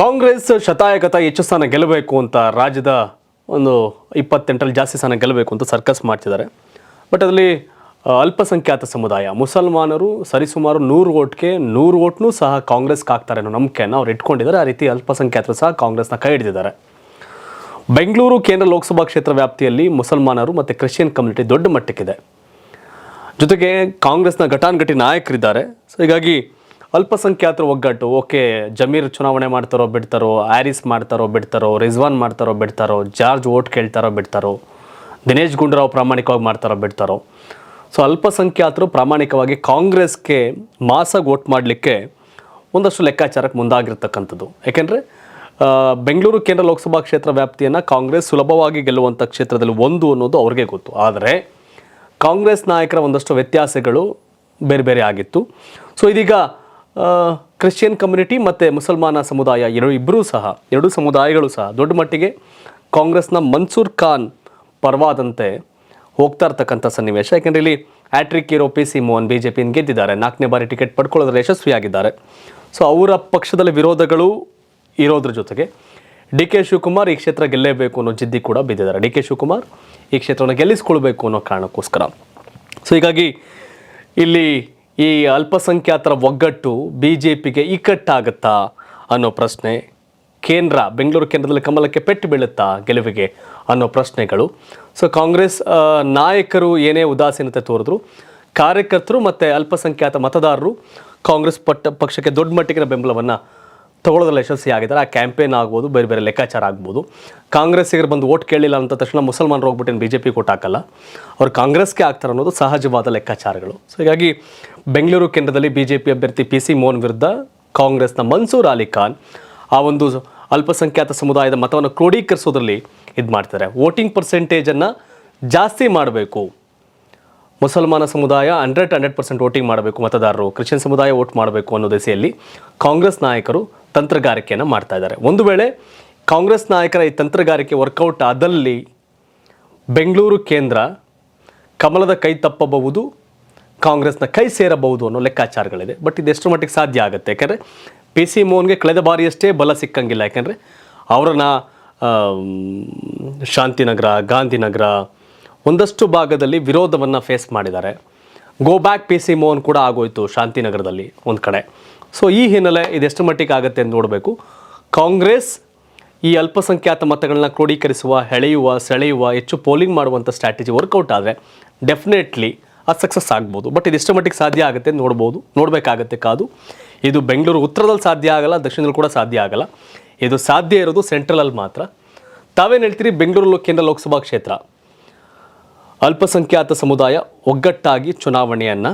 ಕಾಂಗ್ರೆಸ್ ಶತಾಯಗತ ಹೆಚ್ಚು ಸ್ಥಾನ ಗೆಲ್ಲಬೇಕು ಅಂತ ರಾಜ್ಯದ ಒಂದು 28ರಲ್ಲಿ ಜಾಸ್ತಿ ಸ್ಥಾನ ಗೆಲ್ಲಬೇಕು ಅಂತ ಸರ್ಕಸ್ ಮಾಡ್ತಿದ್ದಾರೆ. ಬಟ್ ಅದರಲ್ಲಿ ಅಲ್ಪಸಂಖ್ಯಾತ ಸಮುದಾಯ ಮುಸಲ್ಮಾನರು ಸರಿಸುಮಾರು 100 ಓಟ್ಗೆ 100 ಓಟ್ನೂ ಸಹ ಕಾಂಗ್ರೆಸ್ಗೆ ಹಾಕ್ತಾರೆ ಅನ್ನೋ ನಂಬಿಕೆಯನ್ನು ಅವ್ರು ಇಟ್ಕೊಂಡಿದ್ದಾರೆ. ಆ ರೀತಿ ಅಲ್ಪಸಂಖ್ಯಾತರು ಸಹ ಕಾಂಗ್ರೆಸ್ನ ಕೈ ಹಿಡಿದಿದ್ದಾರೆ. ಬೆಂಗಳೂರು ಕೇಂದ್ರ ಲೋಕಸಭಾ ಕ್ಷೇತ್ರ ವ್ಯಾಪ್ತಿಯಲ್ಲಿ ಮುಸಲ್ಮಾನರು ಮತ್ತು ಕ್ರಿಶ್ಚಿಯನ್ ಕಮ್ಯುನಿಟಿ ದೊಡ್ಡ ಮಟ್ಟಕ್ಕಿದೆ. ಜೊತೆಗೆ ಕಾಂಗ್ರೆಸ್ನ ಘಟಾನುಘಟಿ ನಾಯಕರಿದ್ದಾರೆ. ಸೊ ಹೀಗಾಗಿ ಅಲ್ಪಸಂಖ್ಯಾತರು ಒಗ್ಗಟ್ಟು, ಓಕೆ ಜಮೀರ್ ಚುನಾವಣೆ ಮಾಡ್ತಾರೋ ಬಿಡ್ತಾರೋ, ಹ್ಯಾರಿಸ್ ಮಾಡ್ತಾರೋ ಬಿಡ್ತಾರೋ, ರಿಜ್ವಾನ್ ಮಾಡ್ತಾರೋ ಬಿಡ್ತಾರೋ, ಜಾರ್ಜ್ ಓಟ್ ಕೇಳ್ತಾರೋ ಬಿಡ್ತಾರೋ, ದಿನೇಶ್ ಗುಂಡೂರಾವ್ ಪ್ರಾಮಾಣಿಕವಾಗಿ ಮಾಡ್ತಾರೋ ಬಿಡ್ತಾರೋ. ಸೊ ಅಲ್ಪಸಂಖ್ಯಾತರು ಪ್ರಾಮಾಣಿಕವಾಗಿ ಕಾಂಗ್ರೆಸ್ಗೆ ಮಾಸಾಗಿ ವೋಟ್ ಮಾಡಲಿಕ್ಕೆ ಒಂದಷ್ಟು ಲೆಕ್ಕಾಚಾರಕ್ಕೆ ಮುಂದಾಗಿರ್ತಕ್ಕಂಥದ್ದು. ಯಾಕೆಂದರೆ ಬೆಂಗಳೂರು ಕೇಂದ್ರ ಲೋಕಸಭಾ ಕ್ಷೇತ್ರ ವ್ಯಾಪ್ತಿಯನ್ನು ಕಾಂಗ್ರೆಸ್ ಸುಲಭವಾಗಿ ಗೆಲ್ಲುವಂಥ ಕ್ಷೇತ್ರದಲ್ಲಿ ಒಂದು ಅನ್ನೋದು ಅವ್ರಿಗೆ ಗೊತ್ತು. ಆದರೆ ಕಾಂಗ್ರೆಸ್ ನಾಯಕರ ಒಂದಷ್ಟು ವ್ಯತ್ಯಾಸಗಳು ಬೇರೆ ಬೇರೆ ಆಗಿತ್ತು. ಸೊ ಇದೀಗ ಕ್ರಿಶ್ಚಿಯನ್ ಕಮ್ಯುನಿಟಿ ಮತ್ತು ಮುಸಲ್ಮಾನ ಸಮುದಾಯ ಎರಡೂ ಸಮುದಾಯಗಳು ಸಹ ದೊಡ್ಡ ಮಟ್ಟಿಗೆ ಕಾಂಗ್ರೆಸ್ನ ಮನ್ಸೂರ್ ಖಾನ್ ಪರವಾದಂತೆ ಹೋಗ್ತಾ ಇರ್ತಕ್ಕಂಥ ಸನ್ನಿವೇಶ. ಯಾಕೆಂದರೆ ಇಲ್ಲಿ ಹ್ಯಾಟ್ರಿಕ್ ಹೀರೋ PC ಮೋಹನ್ BJPಯನ್ನು ಗೆದ್ದಿದ್ದಾರೆ, 4ನೇ ಬಾರಿ ಟಿಕೆಟ್ ಪಡ್ಕೊಳ್ಳೋದ್ರಲ್ಲಿ ಯಶಸ್ವಿಯಾಗಿದ್ದಾರೆ. ಸೊ ಅವರ ಪಕ್ಷದಲ್ಲಿ ವಿರೋಧಗಳು ಇರೋದ್ರ ಜೊತೆಗೆ DK ಶಿವಕುಮಾರ್ ಈ ಕ್ಷೇತ್ರ ಗೆಲ್ಲೇಬೇಕು ಅನ್ನೋ ಜಿದ್ದಿ ಕೂಡ ಬಿದ್ದಿದ್ದಾರೆ. DK ಶಿವಕುಮಾರ್ ಈ ಕ್ಷೇತ್ರವನ್ನು ಗೆಲ್ಲಿಸ್ಕೊಳ್ಬೇಕು ಅನ್ನೋ ಕಾರಣಕ್ಕೋಸ್ಕರ. ಸೊ ಹೀಗಾಗಿ ಇಲ್ಲಿ ಈ ಅಲ್ಪಸಂಖ್ಯಾತರ ಒಗ್ಗಟ್ಟು BJPಗೆ ಇಕ್ಕಟ್ಟಾಗುತ್ತಾ ಅನ್ನೋ ಪ್ರಶ್ನೆ, ಬೆಂಗಳೂರು ಕೇಂದ್ರದಲ್ಲಿ ಕಮಲಕ್ಕೆ ಪೆಟ್ಟು ಬೀಳುತ್ತಾ ಗೆಲುವಿಗೆ ಅನ್ನೋ ಪ್ರಶ್ನೆಗಳು. ಸೊ ಕಾಂಗ್ರೆಸ್ ನಾಯಕರು ಏನೇ ಉದಾಸೀನತೆ ತೋರಿದ್ರು, ಕಾರ್ಯಕರ್ತರು ಮತ್ತು ಅಲ್ಪಸಂಖ್ಯಾತ ಮತದಾರರು ಕಾಂಗ್ರೆಸ್ ಪಕ್ಷಕ್ಕೆ ದೊಡ್ಡ ಮಟ್ಟಿಗಿನ ಬೆಂಬಲವನ್ನು ತಗೊಳ್ಳೋದ್ರಲ್ಲಿ ಯಶಸ್ವಿಯಾಗಿದ್ದಾರೆ. ಆ ಕ್ಯಾಂಪೇನ್ ಆಗ್ಬೋದು, ಬೇರೆ ಬೇರೆ ಲೆಕ್ಕಾಚಾರ ಆಗ್ಬೋದು. ಕಾಂಗ್ರೆಸ್ಸಿಗರು ಬಂದು ಓಟ್ ಕೇಳಿಲ್ಲ ಅಂತ ತಕ್ಷಣ ಮುಸಲ್ಮಾನರು ಹೋಗ್ಬಿಟ್ಟು BJP ಓಟ್ ಹಾಕಲ್ಲ, ಅವ್ರು ಕಾಂಗ್ರೆಸ್ಗೆ ಆಗ್ತಾರೆ ಅನ್ನೋದು ಸಹಜವಾದ ಲೆಕ್ಕಾಚಾರಗಳು. ಸೊ ಹೀಗಾಗಿ ಬೆಂಗಳೂರು ಕೇಂದ್ರದಲ್ಲಿ BJP ಅಭ್ಯರ್ಥಿ PC ಮೋಹನ್ ವಿರುದ್ಧ ಕಾಂಗ್ರೆಸ್ನ ಮನ್ಸೂರ್ ಅಲಿ ಖಾನ್ ಆ ಒಂದು ಅಲ್ಪಸಂಖ್ಯಾತ ಸಮುದಾಯದ ಮತವನ್ನು ಕ್ರೋಢೀಕರಿಸೋದ್ರಲ್ಲಿ ಇದು ಮಾಡ್ತಾರೆ. ವೋಟಿಂಗ್ ಪರ್ಸೆಂಟೇಜನ್ನು ಜಾಸ್ತಿ ಮಾಡಬೇಕು, ಮುಸಲ್ಮಾನ ಸಮುದಾಯ 100% ವೋಟಿಂಗ್ ಮಾಡಬೇಕು, ಮತದಾರರು ಕ್ರಿಶ್ಚಿಯನ್ ಸಮುದಾಯ ವೋಟ್ ಮಾಡಬೇಕು ಅನ್ನೋ ದಿಸೆಯಲ್ಲಿ ಕಾಂಗ್ರೆಸ್ ನಾಯಕರು ತಂತ್ರಗಾರಿಕೆಯನ್ನು ಮಾಡ್ತಾ ಇದ್ದಾರೆ. ಒಂದು ವೇಳೆ ಕಾಂಗ್ರೆಸ್ ನಾಯಕರ ಈ ತಂತ್ರಗಾರಿಕೆ ವರ್ಕೌಟ್ ಆದಲ್ಲಿ ಬೆಂಗಳೂರು ಕೇಂದ್ರ ಕಮಲದ ಕೈ ತಪ್ಪಬಹುದು, ಕಾಂಗ್ರೆಸ್ನ ಕೈ ಸೇರಬಹುದು ಅನ್ನೋ ಲೆಕ್ಕಾಚಾರಗಳಿದೆ. ಬಟ್ ಇದೆಷ್ಟು ಮಟ್ಟಿಗೆ ಸಾಧ್ಯ ಆಗುತ್ತೆ? ಯಾಕೆಂದರೆ PC ಮೋಹನ್ಗೆ ಕಳೆದ ಬಾರಿಯಷ್ಟೇ ಬಲ ಸಿಕ್ಕಂಗಿಲ್ಲ. ಯಾಕೆಂದರೆ ಅವರನ್ನ ಶಾಂತಿನಗರ, ಗಾಂಧಿನಗರ ಒಂದಷ್ಟು ಭಾಗದಲ್ಲಿ ವಿರೋಧವನ್ನು ಫೇಸ್ ಮಾಡಿದ್ದಾರೆ. ಗೋ ಬ್ಯಾಕ್ PC ಮೋಹನ್ ಕೂಡ ಆಗೋಯ್ತು ಶಾಂತಿನಗರದಲ್ಲಿ ಒಂದು ಕಡೆ. ಸೊ ಈ ಹಿನ್ನೆಲೆ ಇದೆಷ್ಟು ಮಟ್ಟಿಗೆ ಆಗುತ್ತೆ ಅಂತ ನೋಡಬೇಕು. ಕಾಂಗ್ರೆಸ್ ಈ ಅಲ್ಪಸಂಖ್ಯಾತ ಮತಗಳನ್ನ ಕ್ರೋಢೀಕರಿಸುವ, ಸೆಳೆಯುವ, ಹೆಚ್ಚು ಪೋಲಿಂಗ್ ಮಾಡುವಂಥ ಸ್ಟ್ರಾಟಜಿ ವರ್ಕೌಟ್ ಆದರೆ ಡೆಫಿನೆಟ್ಲಿ ಅದು ಸಕ್ಸಸ್ ಆಗ್ಬೋದು. ಬಟ್ ಇದೆಷ್ಟು ಮಟ್ಟಿಗೆ ಸಾಧ್ಯ ಆಗುತ್ತೆ ನೋಡಬೇಕಾಗತ್ತೆ ಕಾದು. ಇದು ಬೆಂಗಳೂರು ಉತ್ತರದಲ್ಲಿ ಸಾಧ್ಯ ಆಗಲ್ಲ, ದಕ್ಷಿಣದಲ್ಲಿ ಕೂಡ ಸಾಧ್ಯ ಆಗಲ್ಲ. ಇದು ಸಾಧ್ಯ ಇರೋದು ಸೆಂಟ್ರಲಲ್ಲಿ ಮಾತ್ರ. ತಾವೇನು ಹೇಳ್ತೀರಿ? ಬೆಂಗಳೂರು ಕೇಂದ್ರ ಲೋಕಸಭಾ ಕ್ಷೇತ್ರ ಅಲ್ಪಸಂಖ್ಯಾತ ಸಮುದಾಯ ಒಗ್ಗಟ್ಟಾಗಿ ಚುನಾವಣೆಯನ್ನು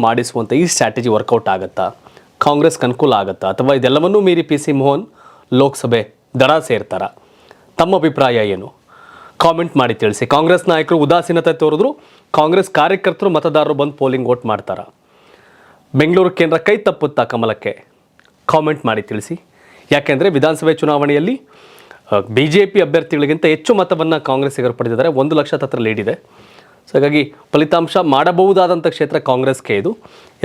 ಮಾಡಿಸುವಂಥ ಈ ಸ್ಟ್ರಾಟಜಿ ವರ್ಕೌಟ್ ಆಗುತ್ತಾ? ಕಾಂಗ್ರೆಸ್ಗೆ ಅನುಕೂಲ ಆಗುತ್ತಾ? ಅಥವಾ ಇದೆಲ್ಲವನ್ನೂ ಮೀರಿ PC ಮೋಹನ್ ಲೋಕಸಭೆ ದಡ ಸೇರ್ತಾರಾ? ತಮ್ಮ ಅಭಿಪ್ರಾಯ ಏನು? ಕಾಮೆಂಟ್ ಮಾಡಿ ತಿಳಿಸಿ. ಕಾಂಗ್ರೆಸ್ ನಾಯಕರು ಉದಾಸೀನತೆ ತೋರಿದ್ರು, ಕಾಂಗ್ರೆಸ್ ಕಾರ್ಯಕರ್ತರು ಮತದಾರರು ಬಂದು ಪೋಲಿಂಗ್ ವೋಟ್ ಮಾಡ್ತಾರಾ? ಬೆಂಗಳೂರು ಕೇಂದ್ರ ಕೈ ತಪ್ಪುತ್ತಾ ಕಮಲಕ್ಕೆ? ಕಾಮೆಂಟ್ ಮಾಡಿ ತಿಳಿಸಿ. ಯಾಕೆಂದರೆ ವಿಧಾನಸಭೆ ಚುನಾವಣೆಯಲ್ಲಿ BJP ಅಭ್ಯರ್ಥಿಗಳಿಗಿಂತ ಹೆಚ್ಚು ಮತವನ್ನು ಕಾಂಗ್ರೆಸ್ಸಿಗರು ಪಡೆದಿದ್ದಾರೆ. 1 ಲಕ್ಷ ಹತ್ರ ಲೀಡ್ ಇದೆ. ಸೊ ಹಾಗಾಗಿ ಫಲಿತಾಂಶ ಮಾಡಬಹುದಾದಂಥ ಕ್ಷೇತ್ರ ಕಾಂಗ್ರೆಸ್ಗೆ. ಇದು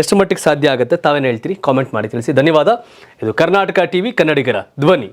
ಎಷ್ಟು ಮಟ್ಟಿಗೆ ಸಾಧ್ಯ ಆಗುತ್ತೆ? ತಾವೇನು ಹೇಳ್ತೀರಿ? ಕಾಮೆಂಟ್ ಮಾಡಿ ತಿಳಿಸಿ. ಧನ್ಯವಾದ. ಇದು ಕರ್ನಾಟಕ TV, ಕನ್ನಡಿಗರ ಧ್ವನಿ.